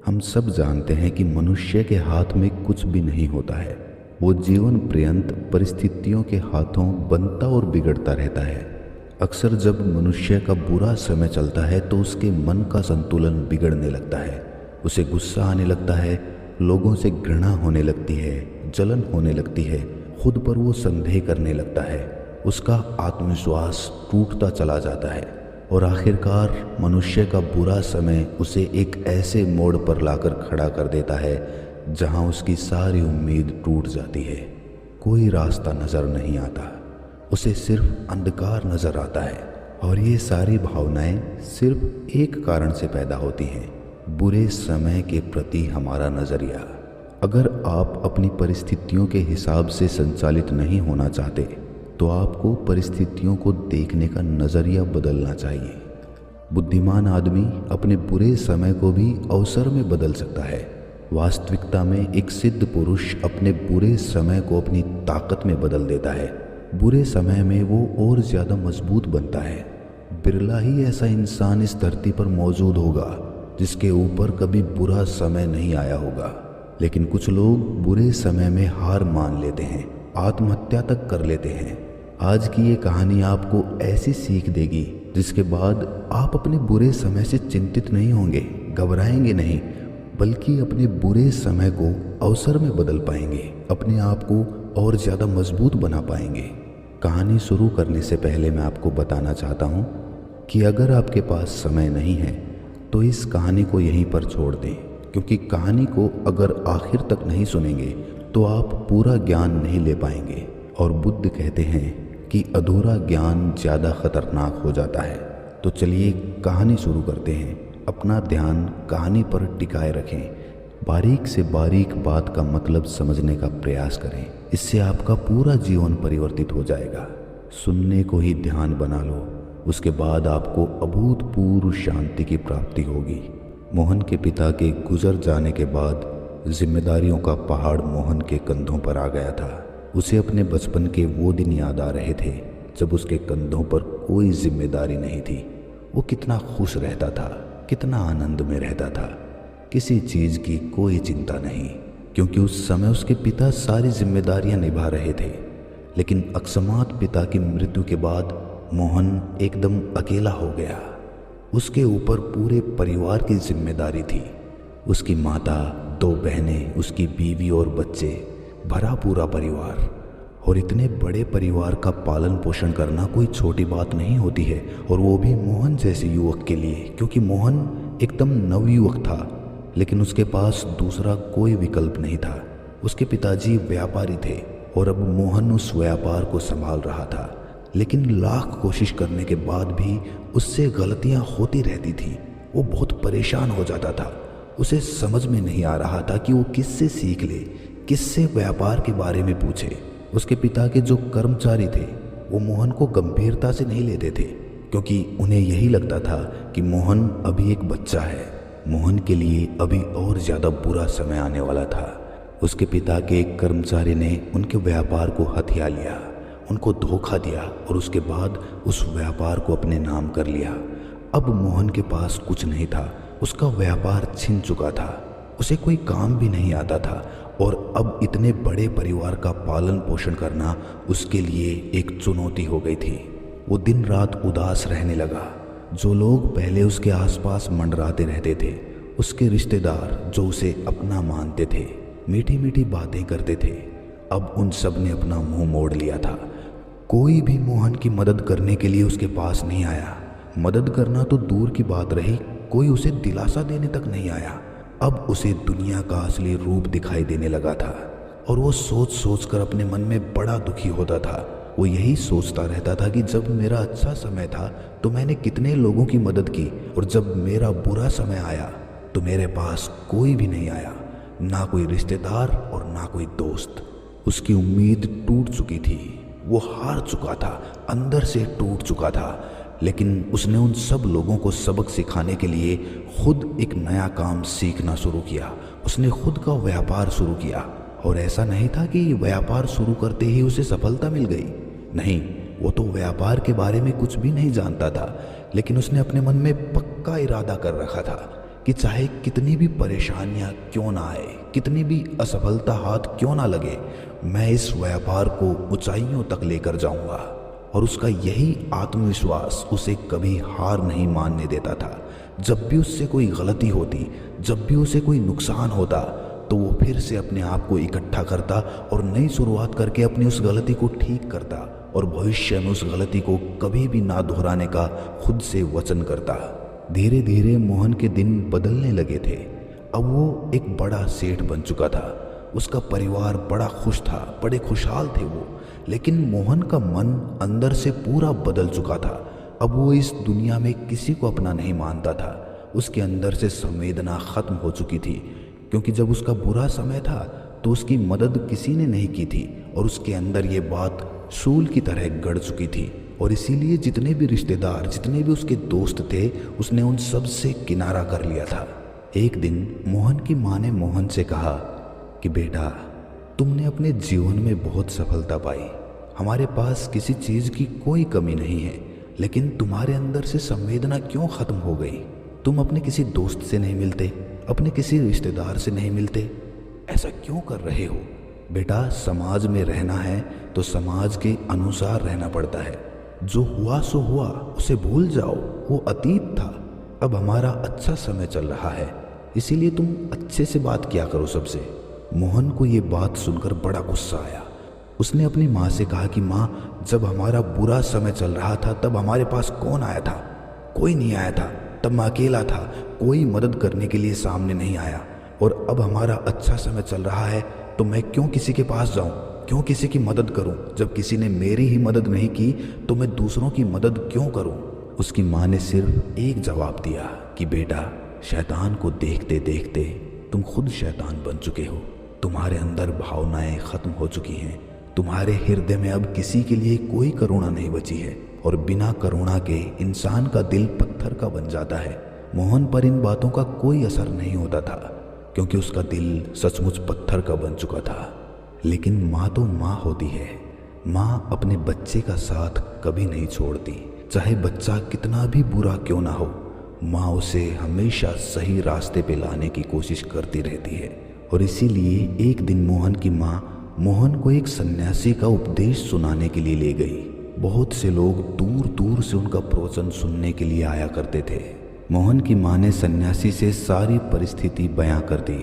हम सब जानते हैं कि मनुष्य के हाथ में कुछ भी नहीं होता है। वो जीवन पर्यंत परिस्थितियों के हाथों बनता और बिगड़ता रहता है। अक्सर जब मनुष्य का बुरा समय चलता है तो उसके मन का संतुलन बिगड़ने लगता है। उसे गुस्सा आने लगता है, लोगों से घृणा होने लगती है, जलन होने लगती है, खुद पर वो संदेह करने लगता है, उसका आत्मविश्वास टूटता चला जाता है और आखिरकार मनुष्य का बुरा समय उसे एक ऐसे मोड़ पर लाकर खड़ा कर देता है जहां उसकी सारी उम्मीद टूट जाती है। कोई रास्ता नजर नहीं आता, उसे सिर्फ अंधकार नजर आता है। और ये सारी भावनाएं सिर्फ एक कारण से पैदा होती हैं, बुरे समय के प्रति हमारा नजरिया। अगर आप अपनी परिस्थितियों के हिसाब से संचालित नहीं होना चाहते तो आपको परिस्थितियों को देखने का नजरिया बदलना चाहिए। बुद्धिमान आदमी अपने बुरे समय को भी अवसर में बदल सकता है। वास्तविकता में एक सिद्ध पुरुष अपने बुरे समय को अपनी ताकत में बदल देता है। बुरे समय में वो और ज्यादा मजबूत बनता है। बिरला ही ऐसा इंसान इस धरती पर मौजूद होगा जिसके ऊपर कभी बुरा समय नहीं आया होगा। लेकिन कुछ लोग बुरे समय में हार मान लेते हैं, आत्महत्या तक कर लेते हैं। आज की ये कहानी आपको ऐसी सीख देगी जिसके बाद आप अपने बुरे समय से चिंतित नहीं होंगे, घबराएंगे नहीं, बल्कि अपने बुरे समय को अवसर में बदल पाएंगे, अपने आप को और ज़्यादा मजबूत बना पाएंगे। कहानी शुरू करने से पहले मैं आपको बताना चाहता हूँ कि अगर आपके पास समय नहीं है तो इस कहानी को यहीं पर छोड़ दें, क्योंकि कहानी को अगर आखिर तक नहीं सुनेंगे तो आप पूरा ज्ञान नहीं ले पाएंगे। और बुद्ध कहते हैं कि अधूरा ज्ञान ज़्यादा खतरनाक हो जाता है। तो चलिए कहानी शुरू करते हैं। अपना ध्यान कहानी पर टिकाए रखें, बारीक से बारीक बात का मतलब समझने का प्रयास करें। इससे आपका पूरा जीवन परिवर्तित हो जाएगा। सुनने को ही ध्यान बना लो, उसके बाद आपको अभूतपूर्व शांति की प्राप्ति होगी। मोहन के पिता के गुजर जाने के बाद जिम्मेदारियों का पहाड़ मोहन के कंधों पर आ गया था। उसे अपने बचपन के वो दिन याद आ रहे थे जब उसके कंधों पर कोई जिम्मेदारी नहीं थी। वो कितना खुश रहता था, कितना आनंद में रहता था, किसी चीज़ की कोई चिंता नहीं, क्योंकि उस समय उसके पिता सारी जिम्मेदारियां निभा रहे थे। लेकिन अकस्मात पिता की मृत्यु के बाद मोहन एकदम अकेला हो गया। उसके ऊपर पूरे परिवार की जिम्मेदारी थी। उसकी माता, 2 बहनें, उसकी बीवी और बच्चे, भरा पूरा परिवार। और इतने बड़े परिवार का पालन पोषण करना कोई छोटी बात नहीं होती है, और वो भी मोहन जैसे युवक के लिए, क्योंकि मोहन एकदम नवयुवक था। लेकिन उसके पास दूसरा कोई विकल्प नहीं था। उसके पिताजी व्यापारी थे और अब मोहन उस व्यापार को संभाल रहा था। लेकिन लाख कोशिश करने के बाद भी उससे गलतियां होती रहती थी। वो बहुत परेशान हो जाता था। उसे समझ में नहीं आ रहा था कि वो किससे सीख ले, किससे व्यापार के बारे में पूछे। उसके पिता के जो कर्मचारी थे वो मोहन को गंभीरता से नहीं लेते थे, क्योंकि उन्हें यही लगता था कि मोहन अभी एक बच्चा है। मोहन के लिए अभी और ज़्यादा बुरा समय आने वाला था। उसके पिता के एक कर्मचारी ने उनके व्यापार को हथिया लिया, उनको धोखा दिया और उसके बाद उस व्यापार को अपने नाम कर लिया। अब मोहन के पास कुछ नहीं था, उसका व्यापार छिन चुका था, उसे कोई काम भी नहीं आता था और अब इतने बड़े परिवार का पालन पोषण करना उसके लिए एक चुनौती हो गई थी। वो दिन रात उदास रहने लगा। जो लोग पहले उसके आसपास मंडराते रहते थे, उसके रिश्तेदार जो उसे अपना मानते थे, मीठी मीठी बातें करते थे, अब उन सब ने अपना मुंह मोड़ लिया था। कोई भी मोहन की मदद करने के लिए उसके पास नहीं आया। मदद करना तो दूर की बात रही, कोई उसे दिलासा देने तक नहीं आया। अब उसे दुनिया का असली रूप दिखाई देने लगा था और वो सोच सोच कर अपने मन में बड़ा दुखी होता था। वो यही सोचता रहता था कि जब मेरा अच्छा समय था तो मैंने कितने लोगों की मदद की, और जब मेरा बुरा समय आया तो मेरे पास कोई भी नहीं आया, ना कोई रिश्तेदार और ना कोई दोस्त। उसकी उम्मीद टूट चुकी थी, वो हार चुका था, अंदर से टूट चुका था। लेकिन उसने उन सब लोगों को सबक सिखाने के लिए खुद एक नया काम सीखना शुरू किया। उसने खुद का व्यापार शुरू किया, और ऐसा नहीं था कि व्यापार शुरू करते ही उसे सफलता मिल गई। नहीं, वो तो व्यापार के बारे में कुछ भी नहीं जानता था, लेकिन उसने अपने मन में पक्का इरादा कर रखा था कि चाहे कितनी भी परेशानियां क्यों ना आए, कितनी भी असफलता हाथ क्यों ना लगे, मैं इस व्यापार को ऊंचाइयों तक लेकर जाऊंगा। और उसका यही आत्मविश्वास उसे कभी हार नहीं मानने देता था। जब भी उससे कोई गलती होती, जब भी उसे कोई नुकसान होता, तो वो फिर से अपने आप को इकट्ठा करता और नई शुरुआत करके अपनी उस गलती को ठीक करता और भविष्य में उस गलती को कभी भी ना दोहराने का खुद से वचन करता। धीरे धीरे मोहन के दिन बदलने लगे थे। अब वो एक बड़ा सेठ बन चुका था। उसका परिवार बड़ा खुश था, बड़े खुशहाल थे वो। लेकिन मोहन का मन अंदर से पूरा बदल चुका था। अब वो इस दुनिया में किसी को अपना नहीं मानता था। उसके अंदर से संवेदना खत्म हो चुकी थी, क्योंकि जब उसका बुरा समय था तो उसकी मदद किसी ने नहीं की थी और उसके अंदर ये बात शूल की तरह गड़ चुकी थी। और इसीलिए जितने भी रिश्तेदार, जितने भी उसके दोस्त थे, उसने उन सब से किनारा कर लिया था। एक दिन मोहन की माँ ने मोहन से कहा कि बेटा, तुमने अपने जीवन में बहुत सफलता पाई, हमारे पास किसी चीज़ की कोई कमी नहीं है, लेकिन तुम्हारे अंदर से संवेदना क्यों ख़त्म हो गई? तुम अपने किसी दोस्त से नहीं मिलते, अपने किसी रिश्तेदार से नहीं मिलते, ऐसा क्यों कर रहे हो? बेटा, समाज में रहना है तो समाज के अनुसार रहना पड़ता है। जो हुआ सो हुआ, उसे भूल जाओ, वो अतीत था। अब हमारा अच्छा समय चल रहा है, इसीलिए तुम अच्छे से बात किया करो सबसे। मोहन को ये बात सुनकर बड़ा गुस्सा आया। उसने अपनी माँ से कहा कि माँ, जब हमारा बुरा समय चल रहा था तब हमारे पास कौन आया था? कोई नहीं आया था। तब मैं अकेला था, कोई मदद करने के लिए सामने नहीं आया। और अब हमारा अच्छा समय चल रहा है तो मैं क्यों किसी के पास जाऊं, क्यों किसी की मदद करूं? जब किसी ने मेरी ही मदद नहीं की तो मैं दूसरों की मदद क्यों करूं? उसकी माँ ने सिर्फ एक जवाब दिया कि बेटा, शैतान को देखते देखते तुम खुद शैतान बन चुके हो। तुम्हारे अंदर भावनाएं खत्म हो चुकी हैं। तुम्हारे हृदय में अब किसी के लिए कोई करुणा नहीं बची है और बिना करुणा के इंसान का दिल पत्थर का बन जाता है। मोहन पर इन बातों का कोई असर नहीं होता था, क्योंकि उसका दिल सचमुच पत्थर का बन चुका था। लेकिन माँ तो माँ होती है। माँ अपने बच्चे का साथ कभी नहीं छोड़ती, चाहे बच्चा कितना भी बुरा क्यों ना हो। माँ उसे हमेशा सही रास्ते पे लाने की कोशिश करती रहती है। और इसीलिए एक दिन मोहन की माँ मोहन को एक सन्यासी का उपदेश सुनाने के लिए ले गई। बहुत से लोग दूर दूर से उनका प्रवचन सुनने के लिए आया करते थे। मोहन की माँ ने सन्यासी से सारी परिस्थिति बयां कर दी।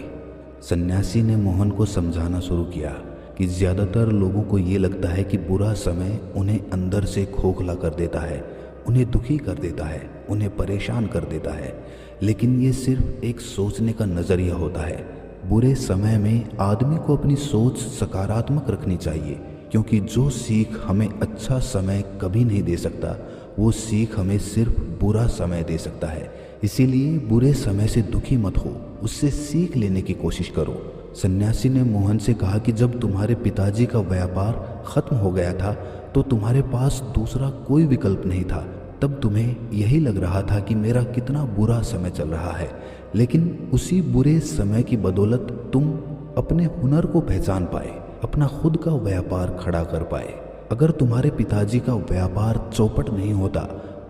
सन्यासी ने मोहन को समझाना शुरू किया कि ज़्यादातर लोगों को ये लगता है कि बुरा समय उन्हें अंदर से खोखला कर देता है, उन्हें दुखी कर देता है, उन्हें परेशान कर देता है। लेकिन ये सिर्फ एक सोचने का नज़रिया होता है। बुरे समय में आदमी को अपनी सोच सकारात्मक रखनी चाहिए, क्योंकि जो सीख हमें अच्छा समय कभी नहीं दे सकता, वो सीख हमें सिर्फ बुरा समय दे सकता है। इसीलिए बुरे समय से दुखी मत हो, उससे सीख लेने की कोशिश करो। सन्यासी ने मोहन से कहा कि जब तुम्हारे पिताजी का व्यापार खत्म हो गया था तो तुम्हारे पास दूसरा कोई विकल्प नहीं था। तब तुम्हें यही लग रहा था कि मेरा कितना बुरा समय चल रहा है, लेकिन उसी बुरे समय की बदौलत तुम अपने हुनर को पहचान पाए, अपना खुद का व्यापार खड़ा कर पाए। अगर तुम्हारे पिताजी का व्यापार चौपट नहीं होता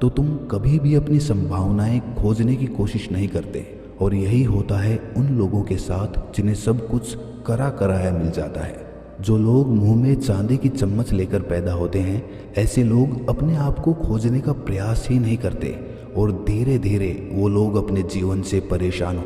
तो तुम कभी भी अपनी संभावनाएं खोजने की कोशिश नहीं करते। और यही होता है उन लोगों के साथ जिन्हें सब कुछ करा कराया मिल जाता है। जो लोग मुंह में चांदी की चम्मच लेकर पैदा होते हैं, ऐसे लोग अपने आप को खोजने का प्रयास ही नहीं करते और धीरे धीरे वो लोग अपने जीवन से परेशान हो